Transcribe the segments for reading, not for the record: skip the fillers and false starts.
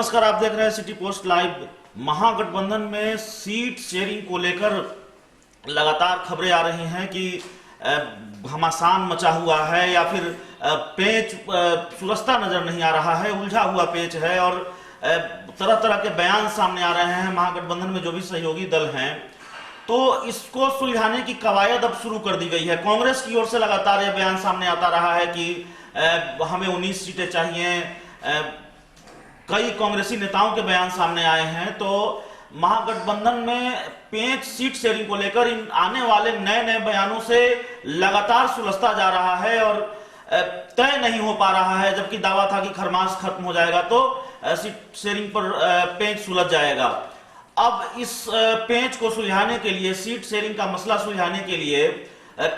नमस्कार, आप देख रहे हैं सिटी पोस्ट लाइव। महागठबंधन में सीट शेयरिंग को लेकर लगातार खबरें आ रही हैं कि घमासान मचा हुआ है या फिर पेच सुलझता नजर नहीं आ रहा है, उलझा हुआ पेच है और तरह तरह के बयान सामने आ रहे हैं। महागठबंधन में जो भी सहयोगी दल हैं तो इसको सुलझाने की कवायद अब शुरू कर दी गई है। कांग्रेस की ओर से लगातार यह बयान सामने आता रहा है कि हमें 19 सीटें चाहिए। कई कांग्रेसी नेताओं के बयान सामने आए हैं। तो महागठबंधन में पेच सीट शेयरिंग को लेकर इन आने वाले नए नए बयानों से लगातार सुलझता जा रहा है और तय नहीं हो पा रहा है। जबकि दावा था कि खरमास खत्म हो जाएगा तो सीट शेयरिंग पर पेच सुलझ जाएगा। अब इस पेच को सुलझाने के लिए, सीट शेयरिंग का मसला सुलझाने के लिए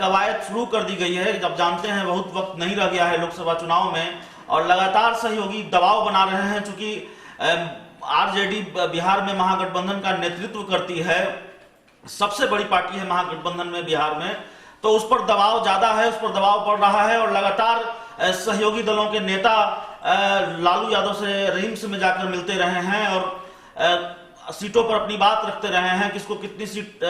कवायद शुरू कर दी गई है। जब जानते हैं बहुत वक्त नहीं रह गया है लोकसभा चुनाव में और लगातार सहयोगी दबाव बना रहे हैं। चूंकि आरजेडी बिहार में महागठबंधन का नेतृत्व करती है, सबसे बड़ी पार्टी है महागठबंधन में बिहार में, तो उस पर दबाव ज्यादा है, उस पर दबाव पड़ रहा है और लगातार सहयोगी दलों के नेता लालू यादव से रिम्स में जाकर मिलते रहे हैं और सीटों पर अपनी बात रखते रहे हैं, किसको कितनी सीट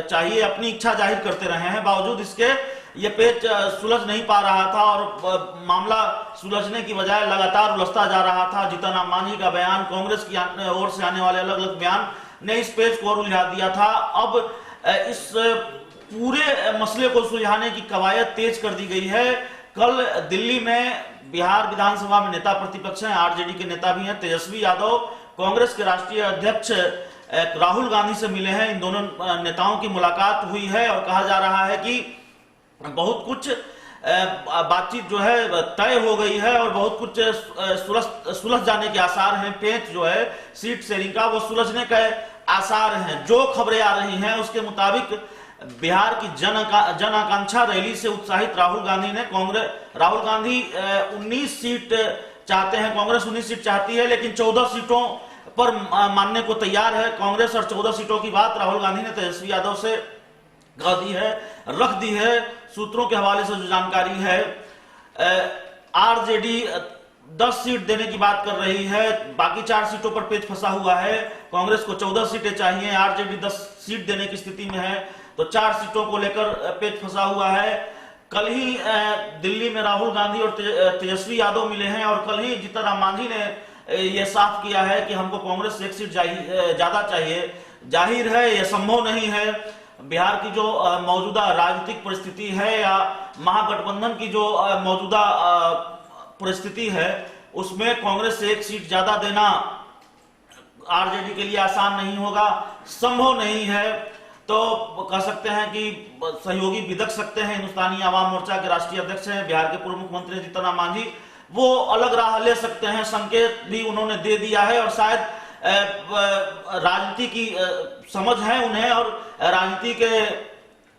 चाहिए, अपनी इच्छा जाहिर करते रहे हैं। बावजूद इसके ये पेच सुलझ नहीं पा रहा था और मामला सुलझने की बजाय लगातार उलझता जा रहा था। जीतन राम मांझी का बयान, कांग्रेस की ओर से आने वाले अलग अलग बयान ने इस पेच को और उलझा दिया था। अब इस पूरे मसले को सुलझाने की कवायद तेज कर दी गई है। कल दिल्ली में बिहार विधानसभा में नेता प्रतिपक्ष हैं, आरजेडी के नेता भी हैं, तेजस्वी यादव कांग्रेस के राष्ट्रीय अध्यक्ष राहुल गांधी से मिले हैं। इन दोनों नेताओं की मुलाकात हुई है और कहा जा रहा है कि बहुत कुछ बातचीत जो है तय हो गई है और बहुत कुछ सुलझ जाने के आसार हैं। पेच जो है सीट शेयरिंग का वो सुलझने के आसार हैं। जो खबरें आ रही हैं उसके मुताबिक बिहार की जन आकांक्षा रैली से उत्साहित राहुल गांधी 19 सीट चाहते हैं। कांग्रेस 19 सीट चाहती है लेकिन 14 सीटों पर मानने को तैयार है कांग्रेस और 14 सीटों की बात राहुल गांधी ने तेजस्वी यादव से रख दी है। सूत्रों के हवाले से जो जानकारी है, आरजेडी 10 सीट देने की बात कर रही है, बाकी 4 सीटों पर पेच फंसा हुआ है। कांग्रेस को 14 सीटें चाहिए, आरजेडी 10 सीट देने की स्थिति में है, तो 4 सीटों को लेकर पेच फंसा हुआ है। कल ही दिल्ली में राहुल गांधी और तेजस्वी यादव मिले हैं और कल ही जीतन राम मांझी ने यह साफ किया है कि हमको कांग्रेस से 1 सीट ज्यादा चाहिए। जाहिर है यह संभव नहीं है। बिहार की जो मौजूदा राजनीतिक परिस्थिति है या महागठबंधन की जो मौजूदा परिस्थिति है उसमें कांग्रेस से 1 सीट ज्यादा देना आरजेडी के लिए आसान नहीं होगा, संभव नहीं है। तो कह सकते हैं कि सहयोगी विदक सकते हैं। हिंदुस्तानी आवाम मोर्चा के राष्ट्रीय अध्यक्ष हैं, बिहार के पूर्व मुख्यमंत्री जीतन राम मांझी, वो अलग राह ले सकते हैं, संकेत भी उन्होंने दे दिया है और शायद राजनीति की समझ है उन्हें और राजनीति के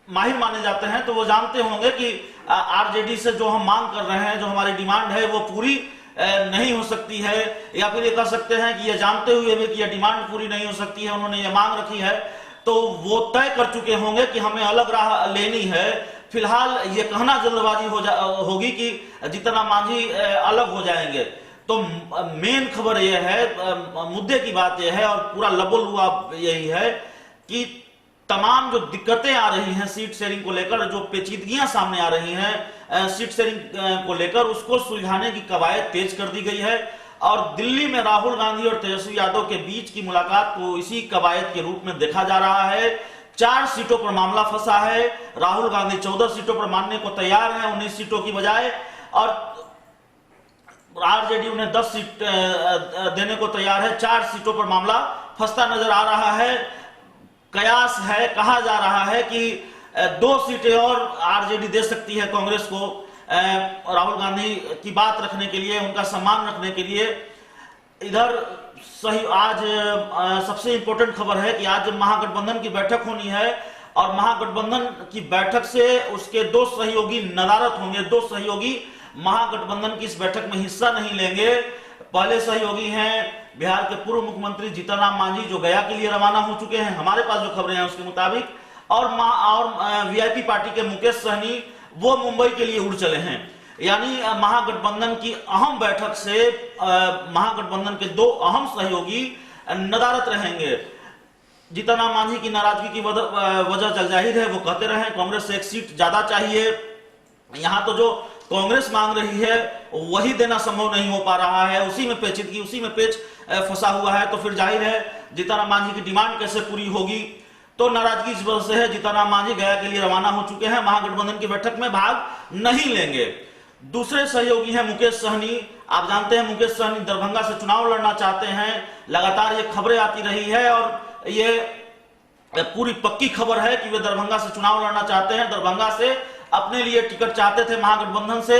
माहिर माने जाते हैं, तो वो जानते होंगे कि आरजेडी से जो हम मांग कर रहे हैं, जो हमारी डिमांड है वो पूरी नहीं हो सकती है, या फिर ये कह सकते हैं कि ये जानते हुए भी कि यह डिमांड पूरी नहीं हो सकती है, उन्होंने ये मांग रखी है, तो वो तय कर चुके होंगे कि हमें अलग राह लेनी है। फिलहाल ये कहना जल्दबाजी होगी कि जीतन राम मांझी अलग हो जाएंगे। तो मेन खबर यह है, मुद्दे की बात यह है और पूरा लबोलुआ यही है कि तमाम जो दिक्कतें आ रही हैं सीट शेयरिंग को लेकर, जो पेचीदगियां सामने आ रही हैं सीट शेयरिंग को लेकर, उसको सुलझाने की कवायद तेज कर दी गई है। और दिल्ली में राहुल गांधी और तेजस्वी यादव के बीच की मुलाकात को इसी कवायद के रूप में देखा जा रहा है। 4 सीटों पर मामला फंसा है। राहुल गांधी 14 सीटों पर मानने को तैयार है 19 सीटों की बजाय, और आरजेडी उन्हें 10 सीट देने को तैयार है। 4 सीटों पर मामला फंसता नजर आ रहा है। कयास है, कहा जा रहा है कि 2 सीटें और आरजेडी दे सकती है कांग्रेस को राहुल गांधी की बात रखने के लिए, उनका सम्मान रखने के लिए। इधर सही आज सबसे इंपॉर्टेंट खबर है कि आज महागठबंधन की बैठक होनी है और महागठबंधन की बैठक से उसके 2 सहयोगी नदारद होंगे। 2 सहयोगी महागठबंधन की इस बैठक में हिस्सा नहीं लेंगे। पहले सहयोगी हैं बिहार के पूर्व मुख्यमंत्री जीतन राम मांझी, जो गया के लिए रवाना हो चुके हैं हमारे पास जो खबरें हैं उसके मुताबिक, और वीआईपी पार्टी के मुकेश सहनी, वो मुंबई के लिए उड़ चले हैं। यानी महागठबंधन की अहम बैठक से महागठबंधन के दो अहम सहयोगी नदारत रहेंगे। जीतन राम मांझी की नाराजगी की वजह जग जाहिर है, वो कहते रहे कांग्रेस से एक सीट ज्यादा चाहिए। यहां तो जो कांग्रेस मांग रही है वही देना संभव नहीं हो पा रहा है, उसी में पेचीदगी, उसी में पेच फंसा हुआ है। तो फिर जाहिर है जीतन राम मांझी की डिमांड कैसे पूरी होगी। तो नाराजगी इस वजह से है, जीतन राम मांझी गया के लिए रवाना हो चुके हैं, महागठबंधन की बैठक में भाग नहीं लेंगे। दूसरे सहयोगी हैं मुकेश सहनी। आप जानते हैं मुकेश सहनी दरभंगा से चुनाव लड़ना चाहते हैं, लगातार ये खबरें आती रही है और ये पूरी पक्की खबर है कि वे दरभंगा से चुनाव लड़ना चाहते हैं, दरभंगा से अपने लिए टिकट चाहते थे महागठबंधन से,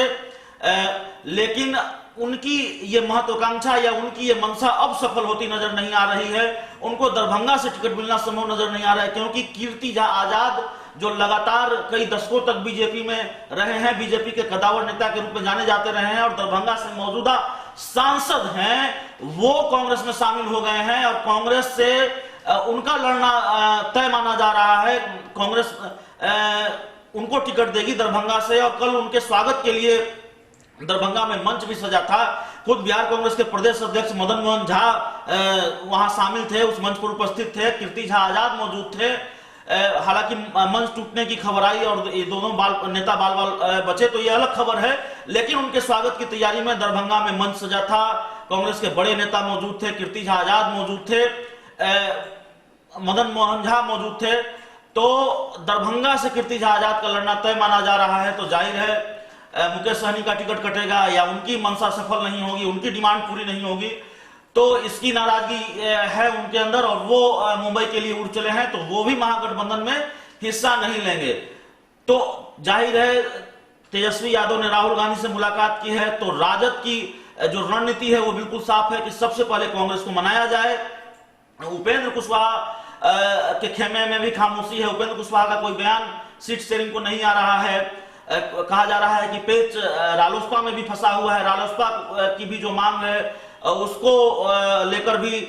लेकिन उनकी ये महत्वाकांक्षा या उनकी ये मंशा अब सफल होती नजर नहीं आ रही है। उनको दरभंगा से टिकट मिलना संभव नजर नहीं आ रहा है, क्योंकि कीर्ति झा आजाद जो लगातार कई दशकों तक बीजेपी में रहे हैं, बीजेपी के कदावर नेता के रूप में जाने जाते रहे हैं और दरभंगा से मौजूदा सांसद हैं, वो कांग्रेस में शामिल हो गए हैं और कांग्रेस से उनका लड़ना तय माना जा रहा है। कांग्रेस उनको टिकट देगी दरभंगा से और कल उनके स्वागत के लिए दरभंगा में मंच भी सजा था। खुद बिहार कांग्रेस के प्रदेश अध्यक्ष मदन मोहन झा वहां शामिल थे, उस मंच पर उपस्थित थे, कीर्ति झा आजाद मौजूद थे। हालांकि मंच टूटने की खबर आई और ये दोनों नेता बाल बाल बचे, तो ये अलग खबर है, लेकिन उनके स्वागत की तैयारी में दरभंगा में मंच सजा था। कांग्रेस के बड़े नेता मौजूद थे, कीर्ति झा आजाद मौजूद थे, मदन मोहन झा मौजूद थे। तो दरभंगा से कीर्ति झा आजाद का लड़ना तय माना जा रहा है। तो जाहिर है मुकेश सहनी का टिकट कटेगा या उनकी मंशा सफल नहीं होगी, उनकी डिमांड पूरी नहीं होगी, तो इसकी नाराजगी है उनके अंदर और वो मुंबई के लिए उड़ चले हैं, तो वो भी महागठबंधन में हिस्सा नहीं लेंगे। तो जाहिर है तेजस्वी यादव ने राहुल गांधी से मुलाकात की है, तो राजद की जो रणनीति है वो बिल्कुल साफ है कि सबसे पहले कांग्रेस को मनाया जाए। उपेंद्र कुशवाहा के खेमे में भी खामोशी है, उपेंद्र कुशवाहा का कोई बयान सीट शेयरिंग को नहीं आ रहा है। कहा जा रहा है कि पेच रालोसपा में भी फंसा हुआ है, रालोसपा की भी जो मांग है उसको लेकर भी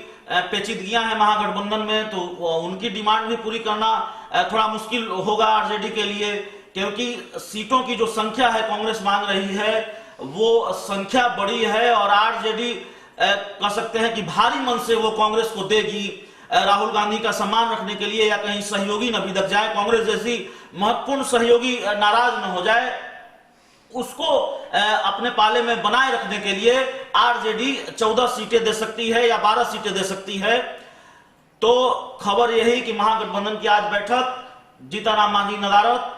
पेचीदगियां हैं महागठबंधन में, तो उनकी डिमांड भी पूरी करना थोड़ा मुश्किल होगा आरजेडी के लिए, क्योंकि सीटों की जो संख्या है कांग्रेस मांग रही है वो संख्या बड़ी है और आरजेडी कह सकते हैं कि भारी मन से वो कांग्रेस को देगी राहुल गांधी का सम्मान रखने के लिए, या कहीं सहयोगी न बिदक जाए, कांग्रेस जैसी महत्वपूर्ण सहयोगी नाराज न हो जाए, उसको अपने पाले में बनाए रखने के लिए आरजेडी 14 सीटें दे सकती है या 12 सीटें दे सकती है। तो खबर यही कि महागठबंधन की आज बैठक, जीतन राम मांझी नदारत,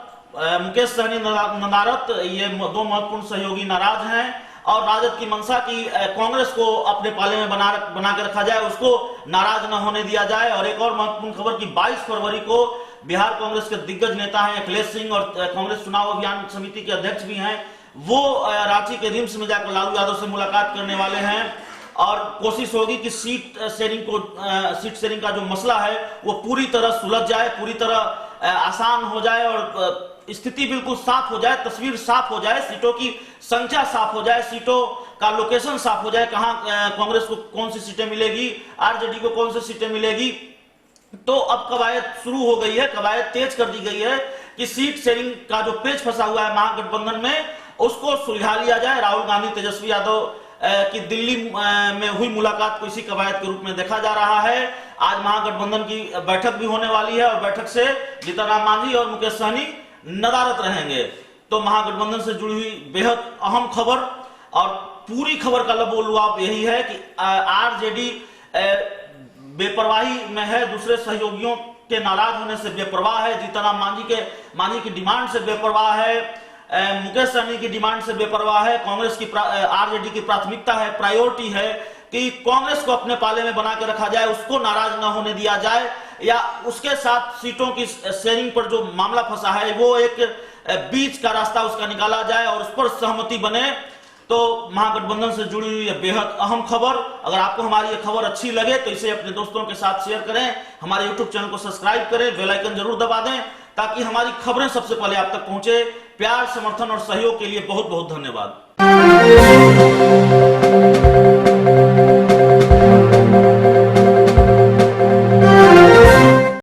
मुकेश सहनी नदारत, ये दो महत्वपूर्ण सहयोगी नाराज हैं और राजद की मंशा की कांग्रेस को अपने पाले में बना के रखा जाए, उसको नाराज न होने दिया जाए। और एक और महत्वपूर्ण खबर कि 22 फरवरी को बिहार कांग्रेस के दिग्गज नेता हैं अखिलेश सिंह और कांग्रेस चुनाव अभियान समिति के अध्यक्ष भी हैं, वो रांची के रिम्स में जाकर लालू यादव से मुलाकात करने वाले हैं और कोशिश होगी कि सीट शेयरिंग का जो मसला है वो पूरी तरह सुलझ जाए, पूरी तरह आसान हो जाए और स्थिति बिल्कुल साफ हो जाए, तस्वीर साफ हो जाए, सीटों की संख्या साफ हो जाए, सीटों का लोकेशन साफ हो जाए, कहां कांग्रेस को कौन सी सीटें मिलेगी, आरजेडी को कौन सी सीटें मिलेगी। तो अब कवायद शुरू हो गई है, कवायद तेज कर दी गई है कि सीट शेयरिंग का जो पेच फंसा हुआ है महागठबंधन में उसको सुलझा लिया जाए। राहुल गांधी तेजस्वी यादव की दिल्ली में हुई मुलाकात को इसी कवायद के रूप में देखा जा रहा है। आज महागठबंधन की बैठक भी होने वाली है और बैठक से जीतन राम मांझी और मुकेश सहनी नदारत रहेंगे। तो महागठबंधन से जुड़ी हुई बेहद अहम खबर और पूरी खबर का लबोलुआब यही है कि आरजेडी बेपरवाही में है, दूसरे सहयोगियों के नाराज होने से बेपरवाह है, जीतन राम मांझी की डिमांड से बेपरवाह है, मुकेश सहनी की डिमांड से बेपरवाह है। कांग्रेस की आरजेडी की प्राथमिकता है, प्रायोरिटी है कि कांग्रेस को अपने पाले में बना के रखा जाए, उसको नाराज ना होने दिया जाए या उसके साथ सीटों की शेयरिंग पर जो मामला फंसा है वो एक बीच का रास्ता उसका निकाला जाए और उस पर सहमति बने। तो महागठबंधन से जुड़ी हुई बेहद अहम खबर, अगर आपको हमारी ये खबर अच्छी लगे तो इसे अपने दोस्तों के साथ शेयर करें, हमारे यूट्यूब चैनल को सब्सक्राइब करें, बेल आइकन जरूर दबा दें ताकि हमारी खबरें सबसे पहले आप तक पहुंचे। प्यार, समर्थन और सहयोग के लिए बहुत बहुत धन्यवाद।